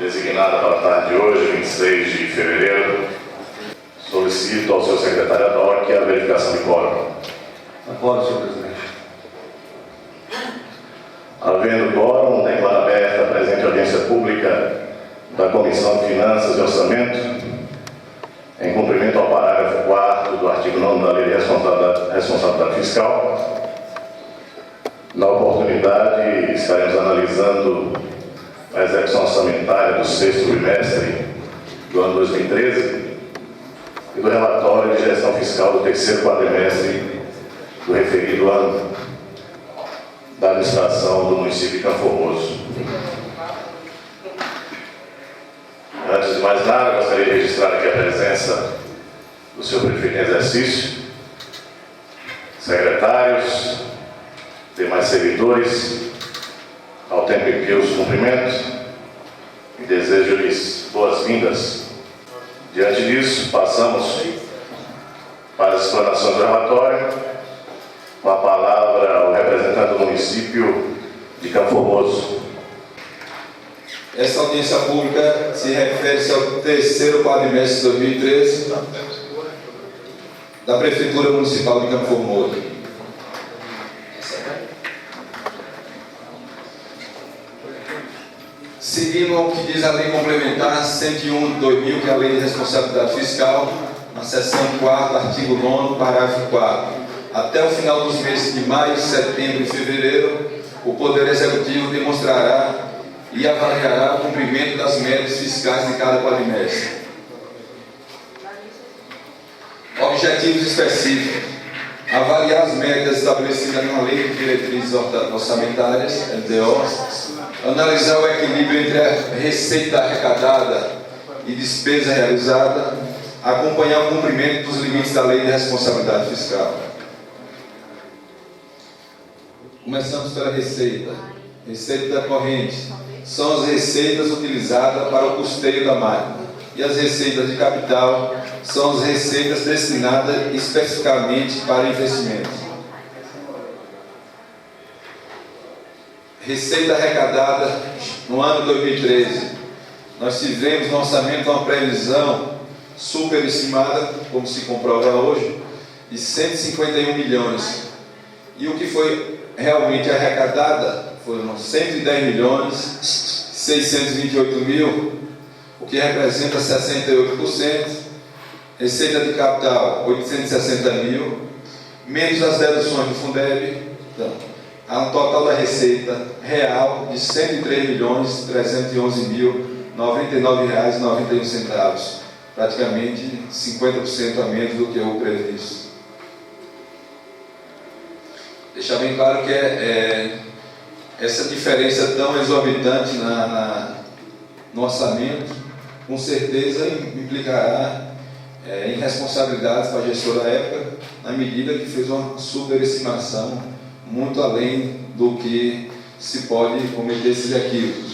designada para a tarde de hoje, 26 de fevereiro, solicito ao seu secretário ad hoc a verificação de quórum. Acordo, senhor presidente. Havendo quórum, declaro aberta a presente audiência pública da Comissão de Finanças e Orçamento, em cumprimento ao parágrafo 4º do artigo 9º da Lei de Responsabilidade Fiscal. Na oportunidade, estaremos analisando a execução orçamentária do 6º trimestre do ano 2013 e do relatório de gestão fiscal do 3º quadrimestre do referido ano da administração do município de Campo Formoso. Antes de mais nada, gostaria de registrar aqui a presença do seu prefeito em exercício, secretários, demais servidores, ao tempo em que os cumprimento e desejo-lhes boas-vindas. Diante disso, passamos para as explanações do relatório, com a palavra ao representante do município de Campo Formoso. Essa audiência pública se refere-se ao 3º quadrimestre de 2013 da Prefeitura Municipal de Campo Formoso. Seguindo ao que diz a Lei Complementar 101 de 2000, que é a Lei de Responsabilidade Fiscal, na seção 4ª, artigo 9º, parágrafo 4º, até o final dos meses de maio, setembro e fevereiro, o Poder Executivo demonstrará e avaliará o cumprimento das metas fiscais de cada quadrimestre. Objetivos específicos: avaliar as metas estabelecidas na Lei de Diretrizes Orçamentárias, LDO, analisar o equilíbrio entre a receita arrecadada e despesa realizada, acompanhar o cumprimento dos limites da Lei de Responsabilidade Fiscal. Começamos pela receita. Receita corrente são as receitas utilizadas para o custeio da máquina, e as receitas de capital são as receitas destinadas especificamente para investimentos. Receita arrecadada no ano 2013. Nós tivemos no orçamento uma previsão superestimada, como se comprova hoje, de 151 milhões. E o que foi realmente arrecadada foram 110 milhões 628 mil, o que representa 68%. Receita de capital 860 mil, menos as deduções do Fundeb. Então, há um total da receita real de 103 milhões 311 mil 99,91, praticamente 50% a menos do que o previsto. Deixar bem claro que essa diferença tão exorbitante no orçamento, com certeza implicará em responsabilidades para a gestora da época, na medida que fez uma superestimação muito além do que se pode cometer esses equívocos.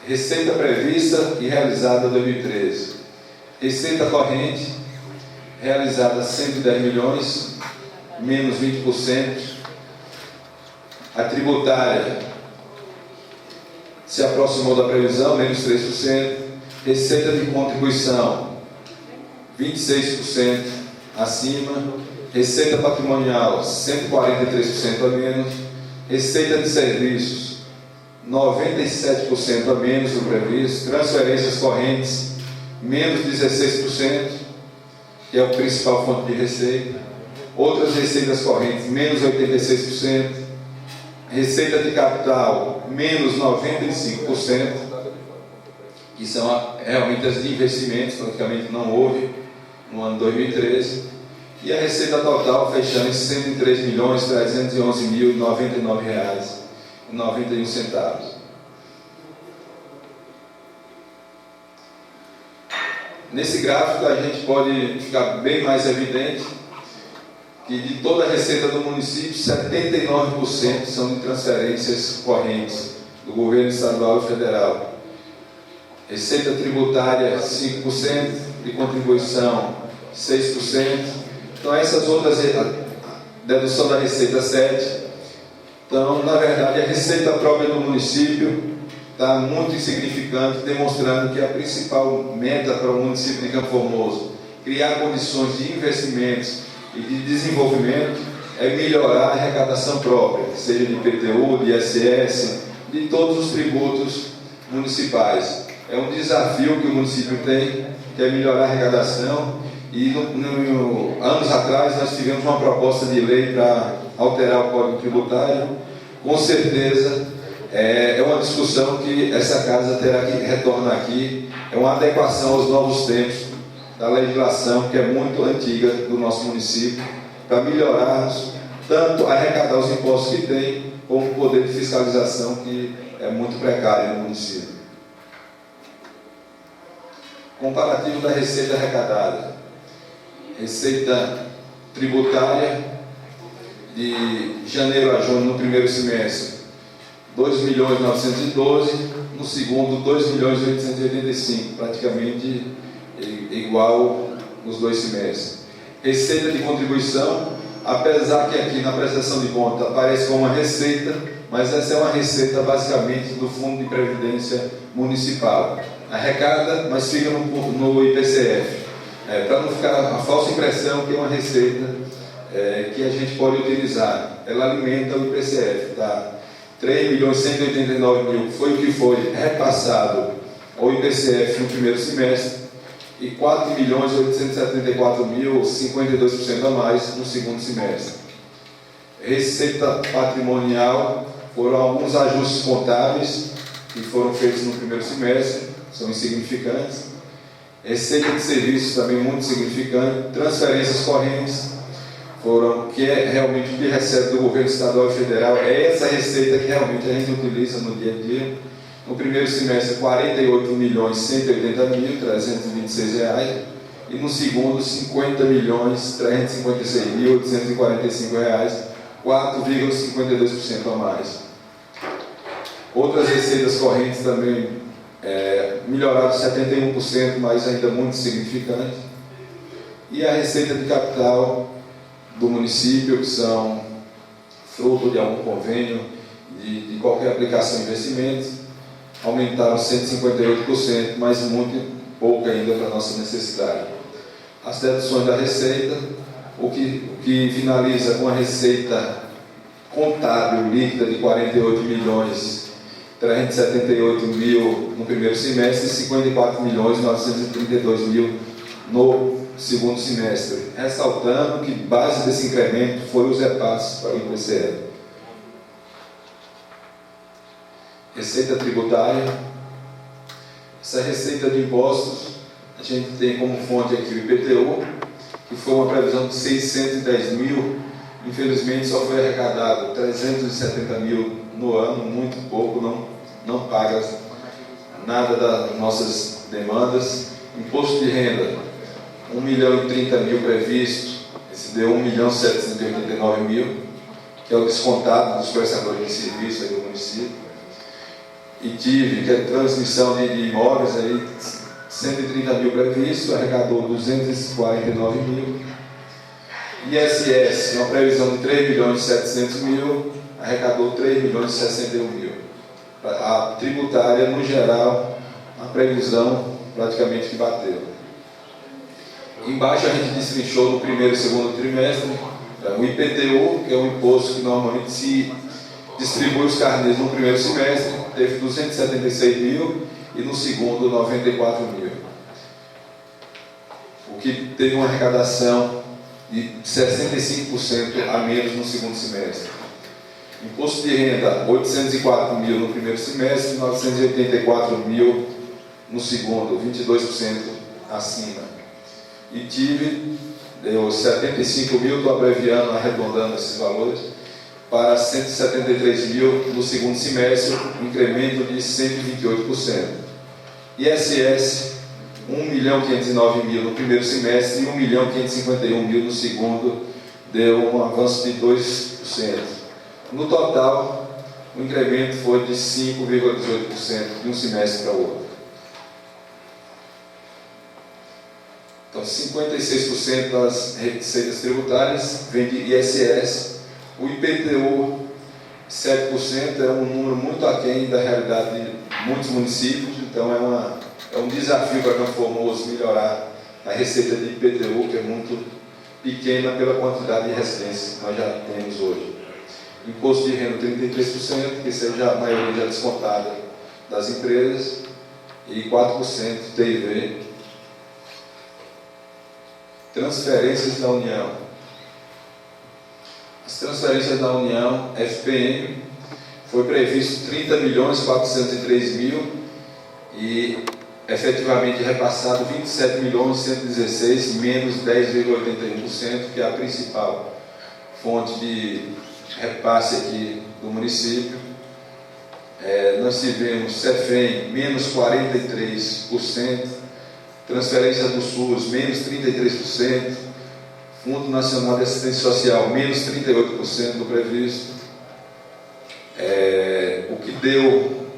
Receita prevista e realizada em 2013. Receita corrente realizada 110 milhões, menos 20%. A tributária se aproximou da previsão, menos 3%. Receita de contribuição, 26% acima. Receita patrimonial, 143% a menos. Receita de serviços, 97% a menos do previsto. Transferências correntes, menos 16%, que é a principal fonte de receita. Outras receitas correntes, menos 86%. Receita de capital, menos 95%, que são realmente as de investimentos, praticamente não houve no ano 2013. E a receita total fechando em 103 milhões 311 mil 99,91. Nesse gráfico a gente pode ficar bem mais evidente que de toda a receita do município, 79% são de transferências correntes do governo estadual e federal. Receita tributária 5%, de contribuição 6%. Então essas outras, dedução da receita 7%. Então, na verdade, a receita própria do município está muito insignificante, demonstrando que a principal meta para o município de Campo Formoso, criar condições de investimentos e de desenvolvimento, é melhorar a arrecadação própria, seja de IPTU, de ISS, de todos os tributos municipais. É um desafio que o município tem, que é melhorar a arrecadação, e anos atrás nós tivemos uma proposta de lei para alterar o Código Tributário. Com certeza é uma discussão que essa casa terá que retornar aqui, é uma adequação aos novos tempos da legislação, que é muito antiga do nosso município, para melhorarmos tanto arrecadar os impostos que tem, como o poder de fiscalização, que é muito precário no município. Comparativo da receita arrecadada. Receita tributária de janeiro a junho no primeiro semestre, 2.912.000, no segundo 2.885.000, praticamente igual nos dois semestres. Receita de contribuição, apesar que aqui na prestação de conta aparece como uma receita, mas essa é uma receita basicamente do Fundo de Previdência Municipal. Arrecada, mas fica no IPCF, para não ficar a falsa impressão que é uma receita que a gente pode utilizar. Ela alimenta o IPCF, tá? 3.189.000 foi o que foi repassado ao IPCF no primeiro semestre, e 4.874.000, 52% a mais no segundo semestre. Receita patrimonial, foram alguns ajustes contábeis que foram feitos no primeiro semestre, são insignificantes. Receita de serviços também muito significante. Transferências correntes, que é realmente o que recebe do governo estadual e federal, é essa receita que realmente a gente utiliza no dia a dia. No primeiro semestre, R$ 48.180.326, e no segundo, R$ 50.356.845, 4,52% a mais. Outras receitas correntes também melhoraram 71%, mas ainda muito significante. E a receita de capital do município, que são fruto de algum convênio, de qualquer aplicação de investimentos, aumentaram 158%, mas muito pouco ainda para a nossa necessidade. As deduções da receita, o que finaliza com a receita contábil líquida de 48.378.000 no primeiro semestre e 54.932.000 no segundo semestre, ressaltando que base desse incremento foi os repasses para o IPCF. Receita tributária. Essa receita de impostos, a gente tem como fonte aqui o IPTU, que foi uma previsão de 610.000, infelizmente só foi arrecadado 370.000 no ano, muito pouco, não paga nada das nossas demandas. Imposto de renda, 1.030.000 previsto, esse deu 1.789.000, que é o descontado dos prestadores de serviço aí do município. E tive, que é transmissão de imóveis, aí 130.000 previsto, arrecadou 249.000. ISS, uma previsão de 3.700.000, arrecadou 3.061.000. A tributária, no geral, a previsão praticamente que bateu. Embaixo a gente destrinchou no primeiro e segundo trimestre o IPTU, que é um imposto que normalmente se distribui os carnês no primeiro semestre, teve 276.000 e no segundo 94.000. O que teve uma arrecadação de 65% a menos no segundo semestre. Imposto de renda, 804.000 no primeiro semestre, 984.000 no segundo, 22% acima. E tive, deu 75.000, estou abreviando, arredondando esses valores, para 173.000 no segundo semestre, um incremento de 128%. ISS, 1.509.000 no primeiro semestre e 1.551.000 no segundo, deu um avanço de 2%. No total, o incremento foi de 5,18% de um semestre para o outro. Então, 56% das receitas tributárias vem de ISS. O IPTU 7% é um número muito aquém da realidade de muitos municípios, então é um desafio para Campo Formoso melhorar a receita de IPTU, que é muito pequena pela quantidade de residências que nós já temos hoje. Imposto de renda 33%, que seja a maioria já descontada das empresas, e 4% TIV. Transferências da União. As transferências da União, FPM, foi previsto 30.403.000 e efetivamente repassado 27.116.000, menos 10,81%, que é a principal fonte de repasse aqui do município. Nós tivemos CEFEM, menos 43%, transferência do SUS, menos 33%, Fundo Nacional de Assistência Social, menos 38% do previsto. O que deu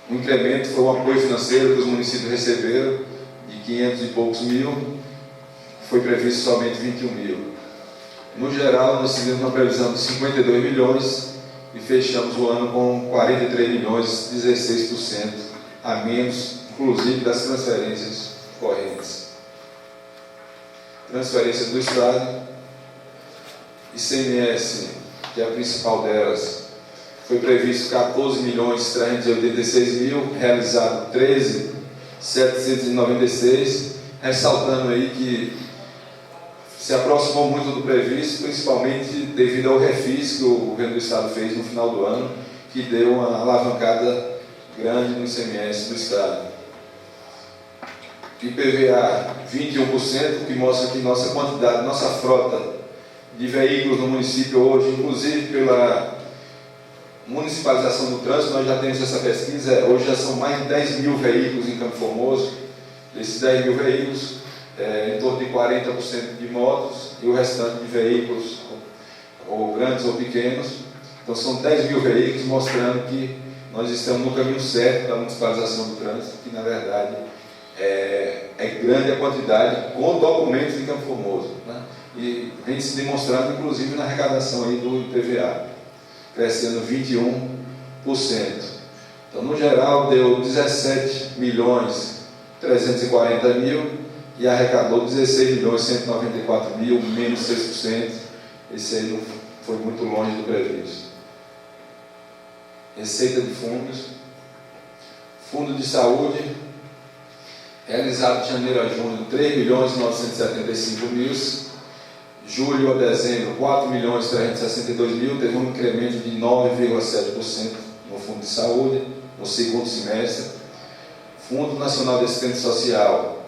um incremento foi o apoio financeiro que os municípios receberam, de 500 e poucos mil, foi previsto somente 21 mil. No geral, nós tivemos uma previsão de 52 milhões e fechamos o ano com 43 milhões, 16% a menos, inclusive das transferências correntes. Transferências do Estado, ICMS, que é a principal delas, foi previsto 14.386.000, realizado 13.796, ressaltando aí que se aproximou muito do previsto, principalmente devido ao refis que o governo do Estado fez no final do ano, que deu uma alavancada grande no ICMS do Estado. IPVA 21%, que mostra que nossa quantidade, nossa frota de veículos no município hoje, inclusive pela municipalização do trânsito, nós já temos essa pesquisa, hoje já são mais de 10 mil veículos em Campo Formoso. Desses 10 mil veículos, em torno de 40% de motos e o restante de veículos, ou grandes ou pequenos. Então são 10 mil veículos, mostrando que nós estamos no caminho certo da municipalização do trânsito, que na verdade é grande a quantidade com documentos de Campo Formoso, né? E vem se demonstrando inclusive na arrecadação aí do IPVA, crescendo 21%. Então no geral deu 17.340.000 e arrecadou 16.194.000, menos 6%. Esse aí não foi muito longe do previsto. Receita de fundos. Fundo de saúde, realizado de janeiro a junho, 3.975.000. Julho a dezembro, 4.362.000. Teve um incremento de 9,7% no fundo de saúde, no segundo semestre. Fundo Nacional de Assistência Social,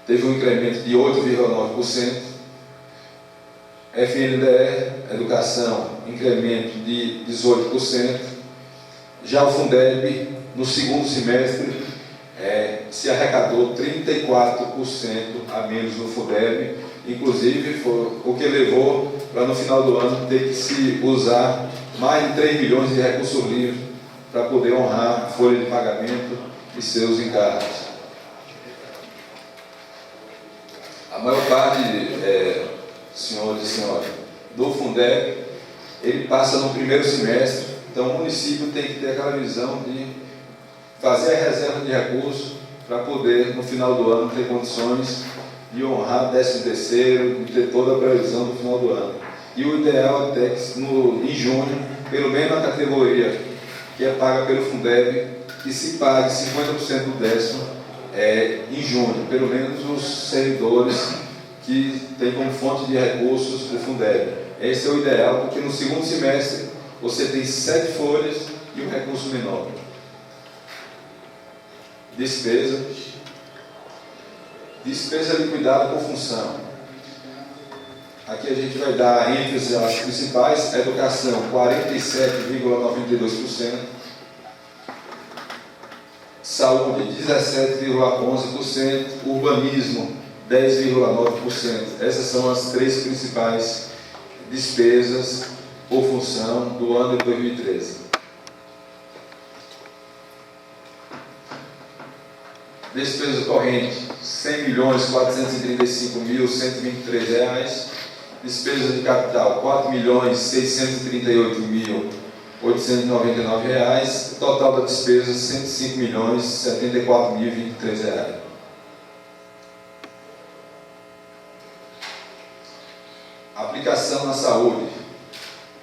teve um incremento de 8,9%. FNDE, Educação, incremento de 18%. Já o Fundeb, no segundo semestre, se arrecadou 34% a menos no Fundeb. Inclusive, foi o que levou para no final do ano ter que se usar mais de 3 milhões de recursos livres para poder honrar a folha de pagamento e seus encargos. A maior parte, senhores e senhoras, do Fundeb, ele passa no primeiro semestre, então o município tem que ter aquela visão de fazer a reserva de recursos para poder, no final do ano, ter condições de honrar 13º, de ter toda a previsão no final do ano. E o ideal é que em junho, pelo menos na categoria que é paga pelo Fundeb, que se pague 50% do 10º em junho, pelo menos os servidores que têm como fonte de recursos o Fundeb. Esse é o ideal, porque no segundo semestre você tem 7 folhas e um recurso menor. Despesa liquidada por função. Aqui a gente vai dar ênfase às principais. Educação, 47,92%. Saúde, 17,11%. Urbanismo, 10,9%. Essas são as 3 principais despesas por função do ano de 2013. Despesa corrente, R$100.435.123. Despesa de capital, R$4.638.000. R$ total da despesa R$ 105.074.023. Aplicação na saúde.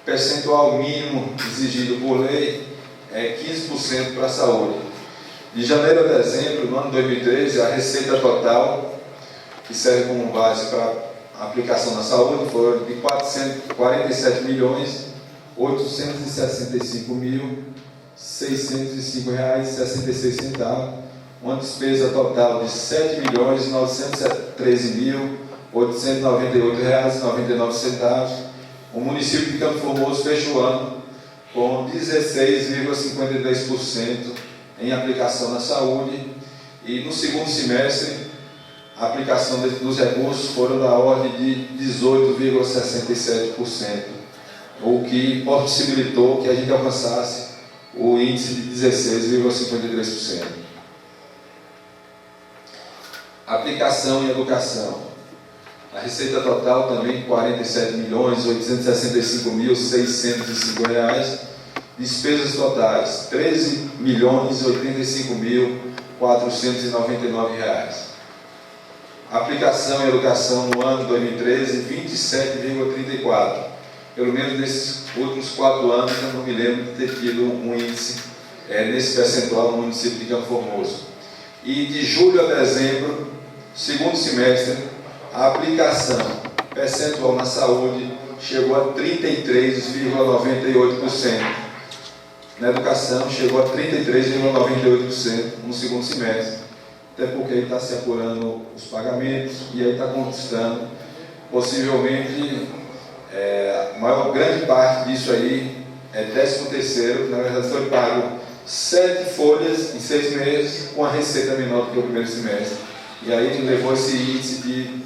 Percentual mínimo exigido por lei é 15% para a saúde. De janeiro a dezembro, no ano 2013, a receita total, que serve como base para a aplicação na saúde, foi de R$ 447.865.605,66, uma despesa total de R$ 7.913.898,99. O município de Campo Formoso fecha o ano com 16,52% em aplicação na saúde, e no segundo semestre a aplicação dos recursos foram da ordem de 18,67%, o que possibilitou que a gente alcançasse o índice de 16,53%. Aplicação em educação. A receita total também R$ 47.865.605. Despesas totais R$ 13.085.499. Aplicação em educação no ano 2013, 27,34%. Pelo menos nesses últimos 4 anos eu não me lembro de ter tido um índice nesse percentual no município de Campo Formoso. E de julho a dezembro, segundo semestre, a aplicação percentual na saúde chegou a 33,98%. Na educação chegou a 33,98% no segundo semestre, até porque aí está se apurando os pagamentos e aí está conquistando, possivelmente, a maior grande parte disso aí é 13º, na verdade foi pago 7 folhas em 6 meses, com a receita menor do que o primeiro semestre. E aí levou esse índice de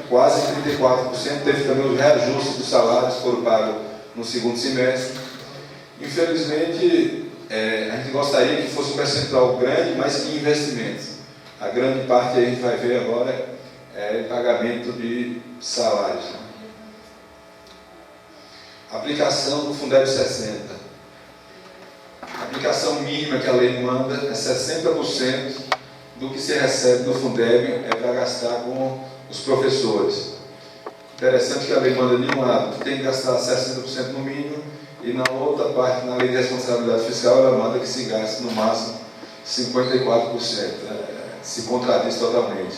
quase 34%, teve também os reajustes dos salários que foram pagos no segundo semestre. Infelizmente, a gente gostaria que fosse um percentual grande, mas que investimentos. A grande parte aí a gente vai ver agora é pagamento de salários. Aplicação do Fundeb 60. A aplicação mínima que a lei manda é 60% do que se recebe do Fundeb para gastar com os professores. Interessante que a lei manda de um lado que tem que gastar 60% no mínimo, e na outra parte, na lei de responsabilidade fiscal, ela manda que se gaste no máximo 54%. Se contradiz totalmente.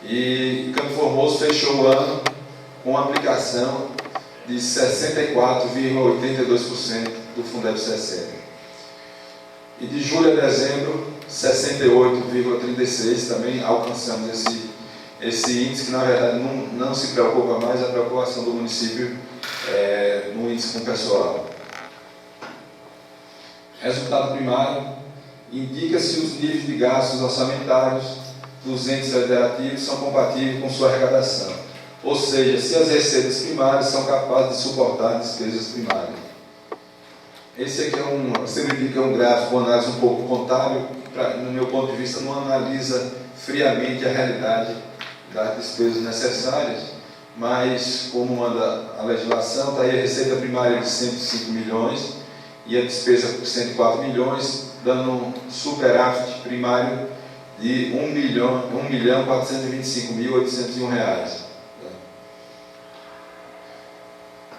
E Campo Formoso fechou o ano com a aplicação de 64,82% do Fundeb 60. E de julho a dezembro, 68,36%, também alcançamos esse índice, que na verdade não se preocupa mais a preocupação do município no índice com pessoal. Resultado primário: indica-se os níveis de gastos orçamentários dos entes federativos são compatíveis com sua arrecadação, ou seja, se as receitas primárias são capazes de suportar despesas primárias. Esse aqui é um gráfico, uma análise um pouco contábil, no meu ponto de vista, não analisa friamente a realidade das despesas necessárias, mas como manda a legislação, está aí a receita primária de 105 milhões e a despesa por 104 milhões, dando um superávit primário de R$ 1.425.801.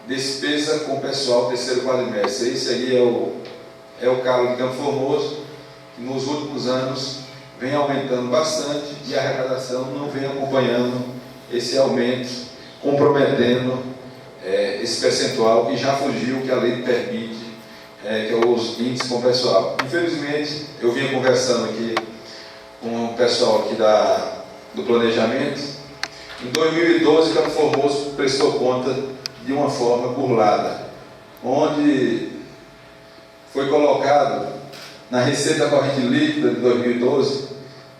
Despesa com pessoal terceiro quadrimestre. Esse aí é o CALO de Campo Formoso, que nos últimos anos vem aumentando bastante e a arrecadação não vem acompanhando esse aumento, comprometendo esse percentual que já fugiu, que a lei permite, que é os índices com pessoal. Infelizmente, eu vinha conversando aqui com o pessoal aqui do planejamento. Em 2012, Campo Formoso prestou conta de uma forma burlada, onde foi colocado na receita corrente líquida de 2012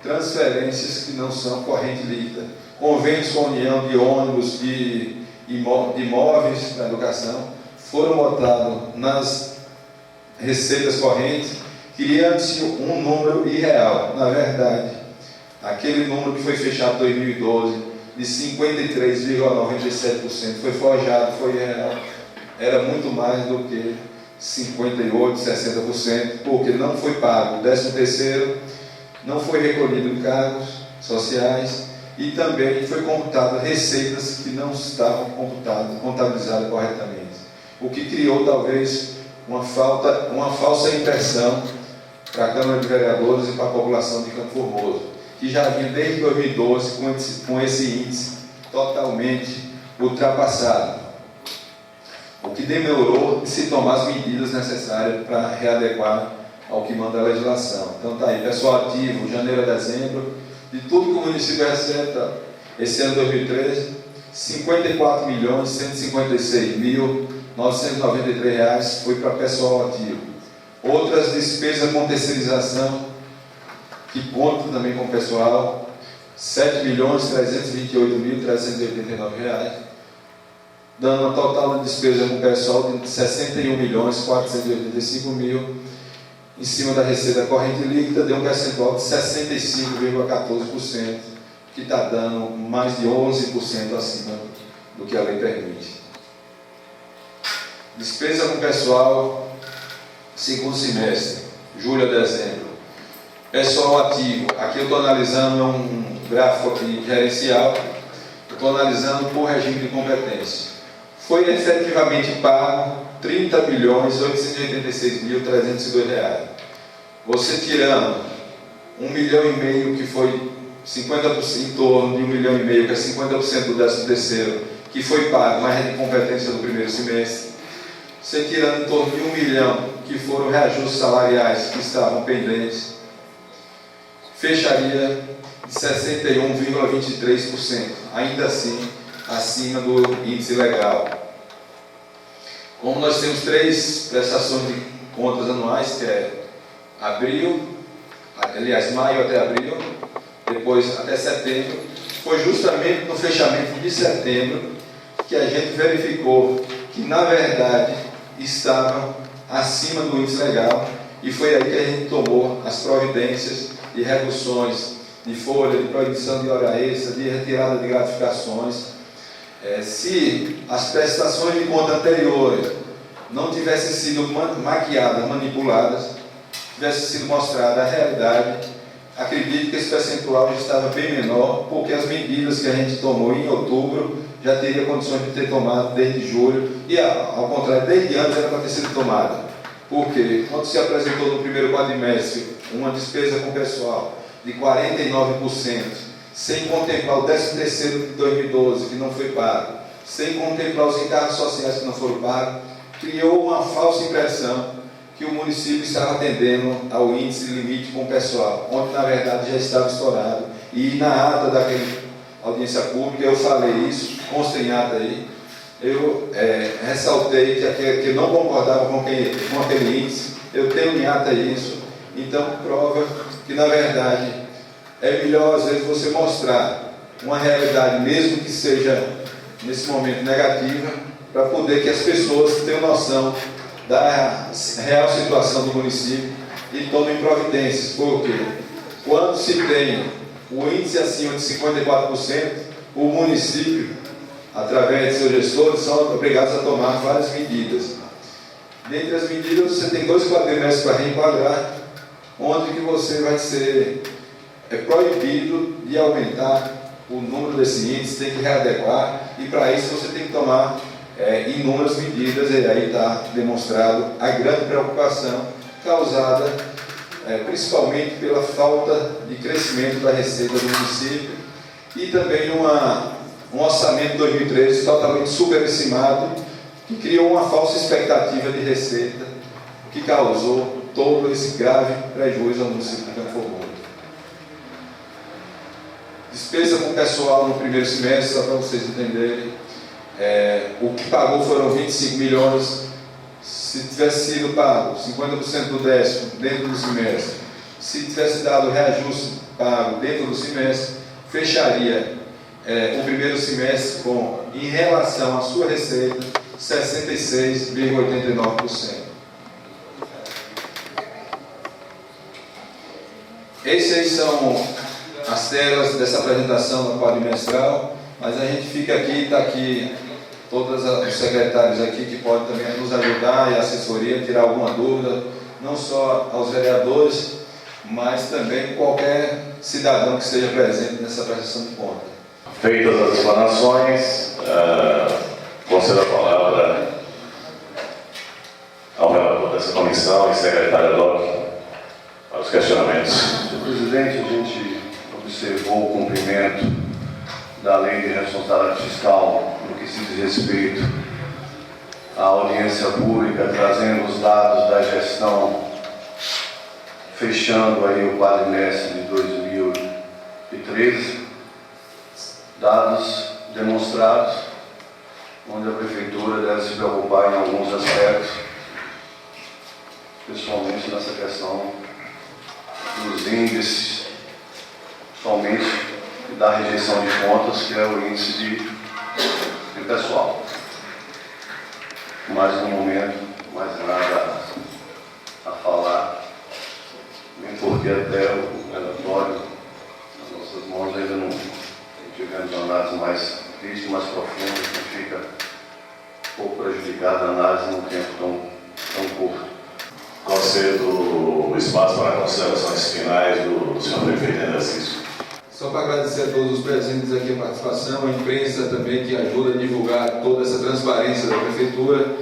transferências que não são corrente líquida, convênios com a União de ônibus, de imóveis na educação, foram botados nas receitas correntes, criando-se um número irreal. Na verdade, aquele número que foi fechado em 2012, de 53,97%, foi forjado, foi irreal, era muito mais do que 58%, 60%, porque não foi pago o 13º, não foi recolhido encargos sociais e também foi computado receitas que não estavam contabilizadas corretamente, o que criou talvez uma falsa impressão para a Câmara de Vereadores e para a população de Campo Formoso, que já vinha desde 2012 com esse índice totalmente ultrapassado, o que demorou de se tomar as medidas necessárias para readequar ao que manda a legislação. Então está aí, pessoal ativo, janeiro a dezembro, de tudo que o município recebe, esse ano 2013, R$ 54.156.993 foi para pessoal ativo. Outras despesas com terceirização, que conta também com o pessoal, R$ 7.328.389, dando uma total de despesa com o pessoal de R$ 61.485.000, em cima da receita corrente líquida, deu um percentual de 65,14%, que está dando mais de 11% acima do que a lei permite. Despesa com pessoal, segundo semestre, julho a dezembro. Pessoal ativo, aqui eu estou analisando um gráfico aqui gerencial, estou analisando por regime de competência. Foi efetivamente pago R$ 30.886.302. Você tirando R$ 1,5 milhão, que foi 50%, em torno de R$ 1,5 milhão, que é 50% do 13º, que foi pago, mas é de competência do primeiro semestre. Você tirando em torno de R$ 1 milhão, que foram reajustes salariais que estavam pendentes, fecharia de 61,23%, ainda assim acima do índice legal. Como nós temos 3 prestações de contas anuais, que é maio até abril, depois até setembro, foi justamente no fechamento de setembro que a gente verificou que, na verdade, estavam acima do índice legal, e foi aí que a gente tomou as providências de reduções de folha, de proibição de hora extra, de retirada de gratificações. Se as prestações de conta anteriores não tivessem sido maquiadas, manipuladas, tivesse sido mostrada a realidade, acredito que esse percentual já estava bem menor, porque as medidas que a gente tomou em outubro já teria condições de ter tomado desde julho, e ao contrário, desde antes era para ter sido tomada. Porque quando se apresentou no primeiro quadrimestre uma despesa com pessoal de 49%, sem contemplar o 13º de 2012, que não foi pago, sem contemplar os encargos sociais que não foram pagos, criou uma falsa impressão que o município estava atendendo ao índice limite com o pessoal, onde na verdade já estava estourado. E na ata daquela audiência pública eu falei isso, consta em ata aí, eu ressaltei que eu não concordava com aquele índice, eu tenho em ata isso, então prova que na verdade é melhor às vezes você mostrar uma realidade, mesmo que seja nesse momento negativa, para poder que as pessoas tenham noção da real situação do município e tomem providências, porque quando se tem o índice acima de 54%, o município, através de seus gestores, são obrigados a tomar várias medidas. Dentre as medidas, você tem 2 quadrimestres para reenquadrar, onde que você vai ser proibido de aumentar o número desse índice, tem que readequar, e para isso você tem que tomar inúmeras medidas, e aí está demonstrado a grande preocupação causada principalmente pela falta de crescimento da receita do município e também um orçamento de 2013 totalmente superestimado, que criou uma falsa expectativa de receita, que causou todo esse grave prejuízo ao município de Campo Formoso. Despesa com pessoal no primeiro semestre, só para vocês entenderem, o que pagou foram 25 milhões. Se tivesse sido pago 50% do 10º dentro do semestre, se tivesse dado reajuste pago dentro do semestre, fecharia o primeiro semestre com, em relação à sua receita, 66,89%. Essas aí são as telas dessa apresentação da quadrimestral, mas a gente fica aqui, está aqui todos os secretários aqui que podem também nos ajudar e a assessoria, tirar alguma dúvida, não só aos vereadores, mas também qualquer cidadão que esteja presente nessa prestação de conta. Feitas as explanações, concedo a palavra ao relator dessa comissão e secretário DOC para os questionamentos. Senhor presidente, a gente observou o cumprimento da Lei de Responsabilidade Fiscal no que se diz respeito à audiência pública, trazendo os dados da gestão, fechando aí o quadrimestre de 2013, dados demonstrados, onde a Prefeitura deve se preocupar em alguns aspectos, principalmente nessa questão dos índices, somente da rejeição de contas, que é o índice de pessoal. Mas no momento, mais nada a falar, nem porque até o relatório nas nossas mãos ainda não tivemos análises mais tristes, mais profundas, que fica um pouco prejudicada a análise num tempo tão curto. Concedo o espaço para considerações finais do senhor prefeito em exercício. Só para agradecer a todos os presentes aqui a participação, a imprensa também que ajuda a divulgar toda essa transparência da Prefeitura,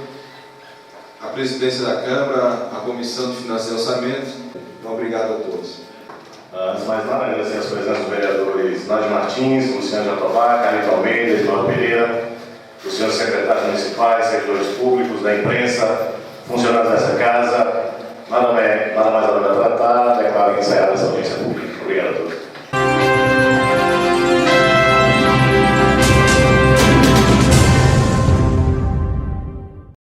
a presidência da Câmara, a Comissão de Finanças e Orçamento. Então, obrigado a todos. Antes de mais nada, agradecer as presenças dos vereadores Nádio Martins, Luciano Jatobá, Carlito Almeida, Edmar Pereira, os senhores secretários municipais, servidores públicos, da imprensa, funcionários dessa casa. Nada mais